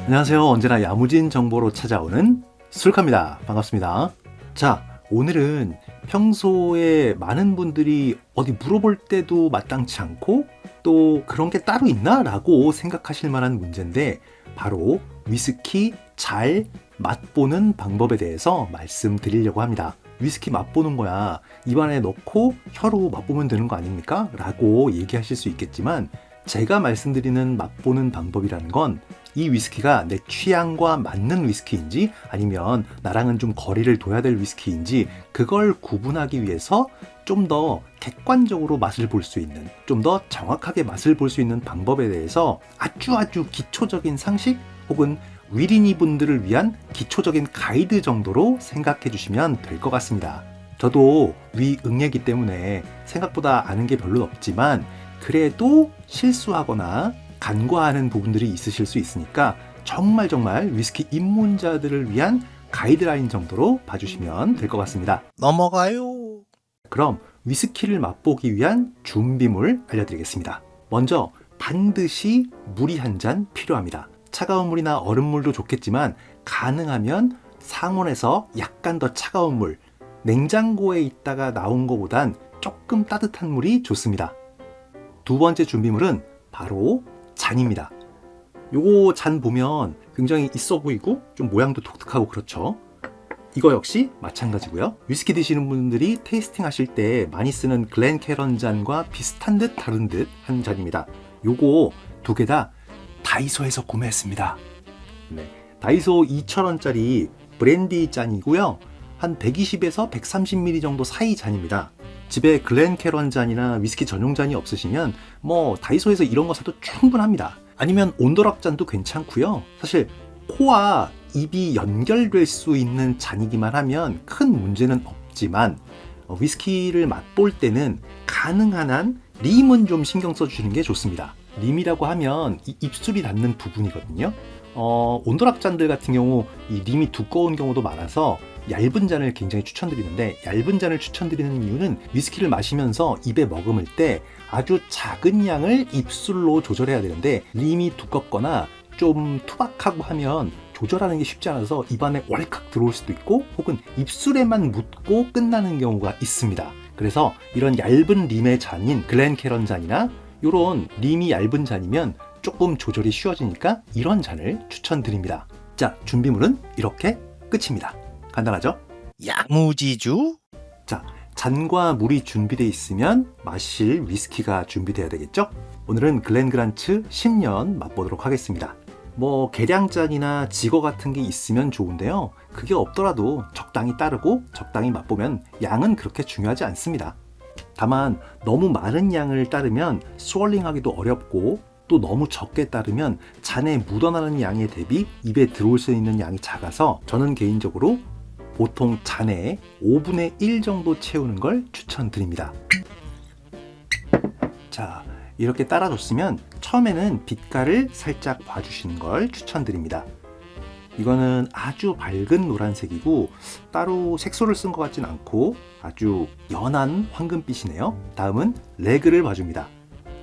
안녕하세요. 언제나 야무진 정보로 찾아오는 술카입니다. 반갑습니다. 자, 오늘은 평소에 많은 분들이 어디 물어볼 때도 마땅치 않고 또 그런 게 따로 있나? 라고 생각하실 만한 문제인데 바로 위스키 잘 맛보는 방법에 대해서 말씀드리려고 합니다. 위스키 맛보는 거야 입안에 넣고 혀로 맛보면 되는 거 아닙니까? 라고 얘기하실 수 있겠지만 제가 말씀드리는 맛보는 방법이라는 건 이 위스키가 내 취향과 맞는 위스키인지 아니면 나랑은 좀 거리를 둬야 될 위스키인지 그걸 구분하기 위해서 좀 더 객관적으로 맛을 볼 수 있는, 좀 더 정확하게 맛을 볼 수 있는 방법에 대해서 아주 기초적인 상식 혹은 위린이 분들을 위한 기초적인 가이드 정도로 생각해 주시면 될 것 같습니다. 저도 위응예이기 때문에 생각보다 아는 게 별로 없지만 그래도 실수하거나 간과하는 부분들이 있으실 수 있으니까 정말 위스키 입문자들을 위한 가이드라인 정도로 봐주시면 될 것 같습니다. 넘어가요. 그럼 위스키를 맛보기 위한 준비물 알려드리겠습니다. 먼저 반드시 물이 한 잔 필요합니다. 차가운 물이나 얼음물도 좋겠지만 가능하면 상온에서 약간 더 차가운 물, 냉장고에 있다가 나온 것보단 조금 따뜻한 물이 좋습니다. 두 번째 준비물은 바로 잔입니다. 요거 잔 보면 굉장히 있어 보이고 좀 모양도 독특하고 그렇죠. 이거 역시 마찬가지고요. 위스키 드시는 분들이 테이스팅 하실 때 많이 쓰는 글렌캐런 잔과 비슷한 듯 다른 듯 한 잔입니다. 요거 두 개 다 다이소에서 구매했습니다. 네, 다이소 2,000원짜리 브랜디 잔이고요. 한 120에서 130ml 정도 사이 잔입니다. 집에 글렌캐런 잔이나 위스키 전용 잔이 없으시면 다이소에서 이런 거 사도 충분합니다. 아니면 온더락 잔도 괜찮고요. 사실 코와 입이 연결될 수 있는 잔이기만 하면 큰 문제는 없지만 위스키를 맛볼 때는 가능한 한 림은 좀 신경 써주시는 게 좋습니다. 림이라고 하면 이 입술이 닿는 부분이거든요. 온더락 잔들 같은 경우 이 림이 두꺼운 경우도 많아서 얇은 잔을 굉장히 추천드리는데, 얇은 잔을 추천드리는 이유는 위스키를 마시면서 입에 머금을 때 아주 작은 양을 입술로 조절해야 되는데 림이 두껍거나 좀 투박하고 하면 조절하는 게 쉽지 않아서 입안에 월칵 들어올 수도 있고 혹은 입술에만 묻고 끝나는 경우가 있습니다. 그래서 이런 얇은 림의 잔인 글렌캐런 잔이나 이런 림이 얇은 잔이면 조금 조절이 쉬워지니까 이런 잔을 추천드립니다. 자, 준비물은 이렇게 끝입니다. 간단하죠? 야무지주? 자, 잔과 물이 준비되어 있으면 마실 위스키가 준비되어야 되겠죠? 오늘은 글렌그란츠 10년 맛보도록 하겠습니다. 계량잔이나 지거 같은 게 있으면 좋은데요. 그게 없더라도 적당히 따르고 적당히 맛보면 양은 그렇게 중요하지 않습니다. 다만 너무 많은 양을 따르면 스월링하기도 어렵고 또 너무 적게 따르면 잔에 묻어나는 양에 대비 입에 들어올 수 있는 양이 작아서 저는 개인적으로 보통 잔에 5분의 1 정도 채우는 걸 추천드립니다. 자, 이렇게 따라줬으면 처음에는 빛깔을 살짝 봐주시는 걸 추천드립니다. 이거는 아주 밝은 노란색이고 따로 색소를 쓴 것 같진 않고 아주 연한 황금빛이네요. 다음은 레그를 봐줍니다.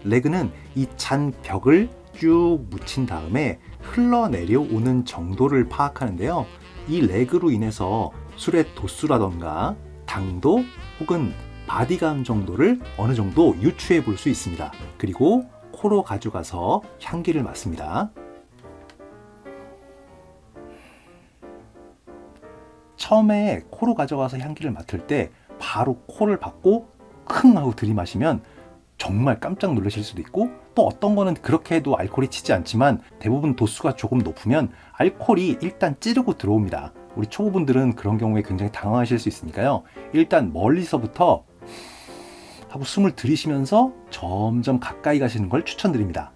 레그는 이 잔 벽을 쭉 묻힌 다음에 흘러내려오는 정도를 파악하는데요. 이 레그로 인해서 술의 도수라던가 당도 혹은 바디감 정도를 어느 정도 유추해 볼 수 있습니다. 그리고 코로 가져가서 향기를 맡습니다. 처음에 코로 가져가서 향기를 맡을 때 바로 코를 박고 흥 하고 들이마시면 정말 깜짝 놀라실 수도 있고, 또 어떤 거는 그렇게 해도 알코올이 치지 않지만 대부분 도수가 조금 높으면 알코올이 일단 찌르고 들어옵니다. 우리 초보분들은 그런 경우에 굉장히 당황하실 수 있으니까요. 일단 멀리서부터 하고 숨을 들이쉬면서 점점 가까이 가시는 걸 추천드립니다.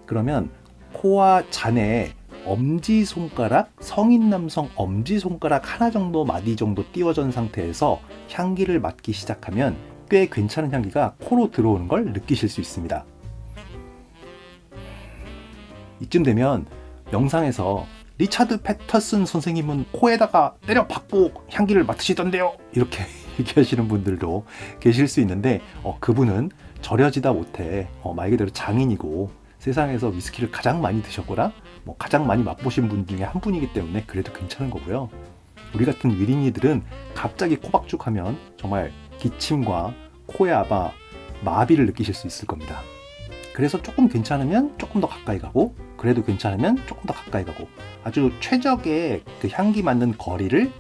그러면 코와 잔에 엄지손가락, 성인 남성 엄지손가락 하나 정도 마디 정도 띄워진 상태에서 향기를 맡기 시작하면 꽤 괜찮은 향기가 코로 들어오는 걸 느끼실 수 있습니다. 이쯤 되면 영상에서 리차드 패터슨 선생님은 코에다가 때려 박고 향기를 맡으시던데요, 이렇게 얘기하시는 분들도 계실 수 있는데 그분은 절여지다 못해 말 그대로 장인이고 세상에서 위스키를 가장 많이 드셨거나 가장 많이 맛보신 분 중에 한 분이기 때문에 그래도 괜찮은 거고요. 우리 같은 위린이들은 갑자기 코박죽하면 정말 기침과 코에 아마 마비를 느끼실 수 있을 겁니다. 그래서 조금 괜찮으면 조금 더 가까이 가고, 그래도 괜찮으면 조금 더 가까이 가고, 아주 최적의 그 향기 맞는 거리를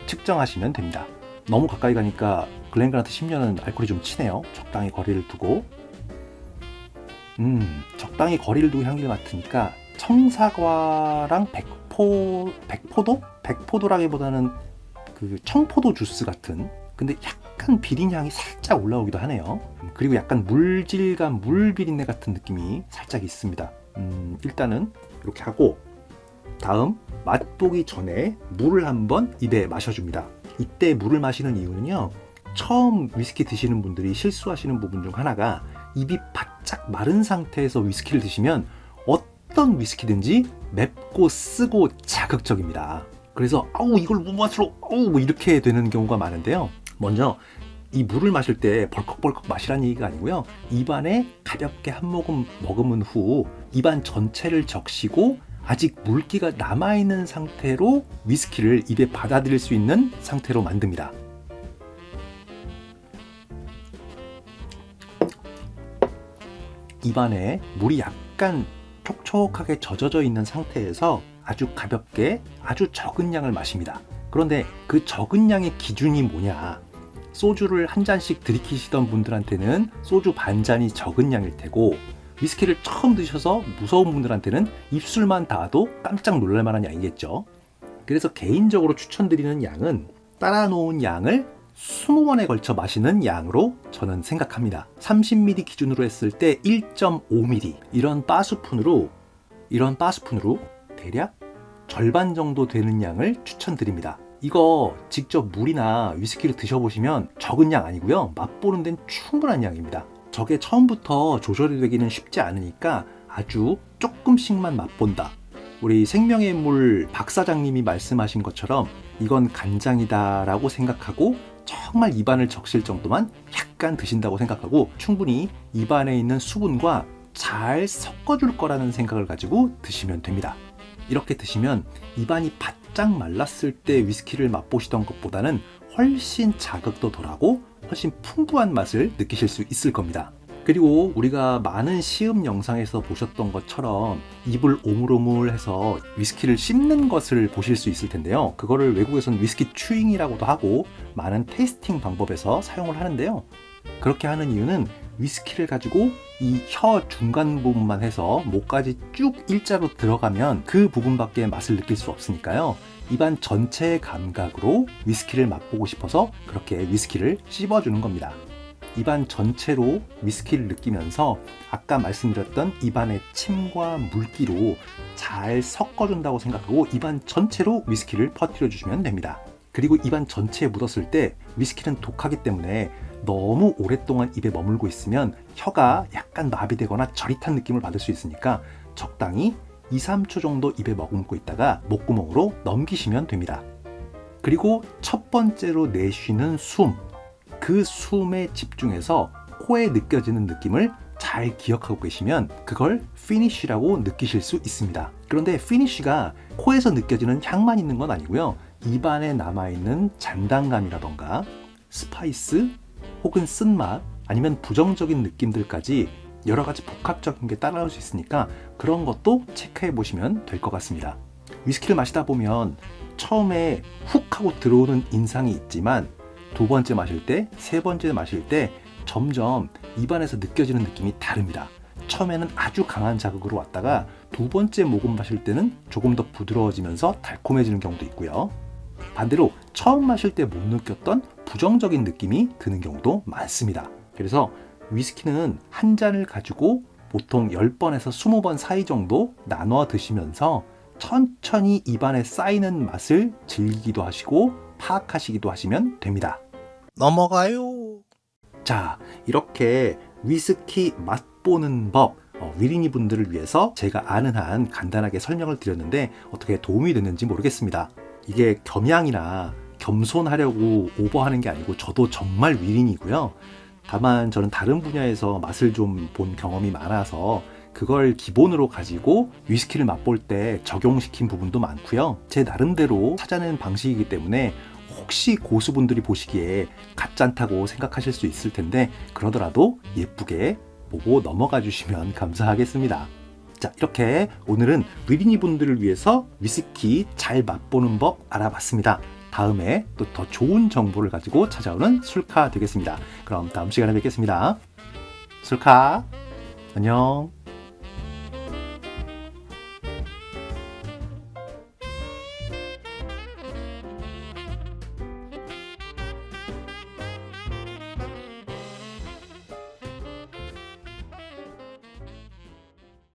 측정하시면 됩니다. 너무 가까이 가니까 글렌그란트 10년은 알코올이 좀 치네요. 적당히 거리를 두고, 적당히 거리를 두고 향기를 맡으니까 청사과랑 백포도라기보다는 그 청포도 주스 같은, 근데 약간 비린 향이 살짝 올라오기도 하네요. 그리고 약간 물질감, 물 비린내 같은 느낌이 살짝 있습니다. 일단은 이렇게 하고, 다음 맛보기 전에 물을 한번 입에 마셔줍니다. 이때 물을 마시는 이유는요, 처음 위스키 드시는 분들이 실수하시는 부분 중 하나가, 입이 바짝 마른 상태에서 위스키를 드시면 어떤 위스키든지 맵고 쓰고 자극적입니다. 그래서 이걸 못 마시러 이렇게 되는 경우가 많은데요. 먼저 이 물을 마실 때 벌컥벌컥 마시라는 얘기가 아니고요, 입안에 가볍게 한 모금 머금은 후 입안 전체를 적시고 아직 물기가 남아있는 상태로 위스키를 입에 받아들일 수 있는 상태로 만듭니다. 입안에 물이 약간 촉촉하게 젖어져 있는 상태에서 아주 가볍게 아주 적은 양을 마십니다. 그런데 그 적은 양의 기준이 뭐냐? 소주를 한 잔씩 들이키시던 분들한테는 소주 반 잔이 적은 양일 테고, 위스키를 처음 드셔서 무서운 분들한테는 입술만 닿아도 깜짝 놀랄 만한 양이겠죠. 그래서 개인적으로 추천드리는 양은 따라 놓은 양을 20번에 걸쳐 마시는 양으로 저는 생각합니다. 30ml 기준으로 했을 때 1.5ml, 이런 바스푼으로 대략 절반 정도 되는 양을 추천드립니다. 이거 직접 물이나 위스키를 드셔보시면 적은 양 아니고요, 맛보는 데는 충분한 양입니다. 저게 처음부터 조절이 되기는 쉽지 않으니까 아주 조금씩만 맛본다. 우리 생명의 물 박 사장님이 말씀하신 것처럼 이건 간장이다 라고 생각하고 정말 입안을 적실 정도만 약간 드신다고 생각하고 충분히 입안에 있는 수분과 잘 섞어줄 거라는 생각을 가지고 드시면 됩니다. 이렇게 드시면 입안이 바짝 말랐을 때 위스키를 맛보시던 것보다는 훨씬 자극도 덜하고 훨씬 풍부한 맛을 느끼실 수 있을 겁니다. 그리고 우리가 많은 시음 영상에서 보셨던 것처럼 입을 오물오물해서 위스키를 씹는 것을 보실 수 있을 텐데요. 그거를 외국에서는 위스키 추잉이라고도 하고 많은 테이스팅 방법에서 사용을 하는데요. 그렇게 하는 이유는 위스키를 가지고 이 혀 중간 부분만 해서 목까지 쭉 일자로 들어가면 그 부분밖에 맛을 느낄 수 없으니까요. 입안 전체의 감각으로 위스키를 맛보고 싶어서 그렇게 위스키를 씹어주는 겁니다. 입안 전체로 위스키를 느끼면서 아까 말씀드렸던 입안의 침과 물기로 잘 섞어준다고 생각하고 입안 전체로 위스키를 퍼뜨려 주시면 됩니다. 그리고 입안 전체에 묻었을 때 위스키는 독하기 때문에 너무 오랫동안 입에 머물고 있으면 혀가 약간 마비되거나 저릿한 느낌을 받을 수 있으니까 적당히 2-3초 정도 입에 머금고 있다가 목구멍으로 넘기시면 됩니다. 그리고 첫 번째로 내쉬는 숨, 그 숨에 집중해서 코에 느껴지는 느낌을 잘 기억하고 계시면 그걸 피니쉬라고 느끼실 수 있습니다. 그런데 피니쉬가 코에서 느껴지는 향만 있는 건 아니고요. 입안에 남아있는 잔당감이라던가 스파이스 혹은 쓴맛 아니면 부정적인 느낌들까지 여러 가지 복합적인 게 따라올 수 있으니까 그런 것도 체크해 보시면 될 것 같습니다. 위스키를 마시다 보면 처음에 훅 하고 들어오는 인상이 있지만 두 번째 마실 때, 세 번째 마실 때 점점 입안에서 느껴지는 느낌이 다릅니다. 처음에는 아주 강한 자극으로 왔다가 두 번째 모금 마실 때는 조금 더 부드러워지면서 달콤해지는 경우도 있고요. 반대로 처음 마실 때 못 느꼈던 부정적인 느낌이 드는 경우도 많습니다. 그래서 위스키는 한 잔을 가지고 보통 10번에서 20번 사이 정도 나눠 드시면서 천천히 입안에 쌓이는 맛을 즐기기도 하시고 파악하시기도 하시면 됩니다. 넘어가요. 자, 이렇게 위스키 맛보는 법, 위린이 분들을 위해서 제가 아는 한 간단하게 설명을 드렸는데 어떻게 도움이 됐는지 모르겠습니다. 이게 겸양이나 겸손하려고 오버하는 게 아니고 저도 정말 위린이고요. 다만 저는 다른 분야에서 맛을 좀 본 경험이 많아서 그걸 기본으로 가지고 위스키를 맛볼 때 적용시킨 부분도 많고요. 제 나름대로 찾아낸 방식이기 때문에 혹시 고수분들이 보시기에 가짠다고 생각하실 수 있을 텐데 그러더라도 예쁘게 보고 넘어가 주시면 감사하겠습니다. 자, 이렇게 오늘은 위린이 분들을 위해서 위스키 잘 맛보는 법 알아봤습니다. 다음에 또 더 좋은 정보를 가지고 찾아오는 술카 되겠습니다. 그럼 다음 시간에 뵙겠습니다. 술카 안녕.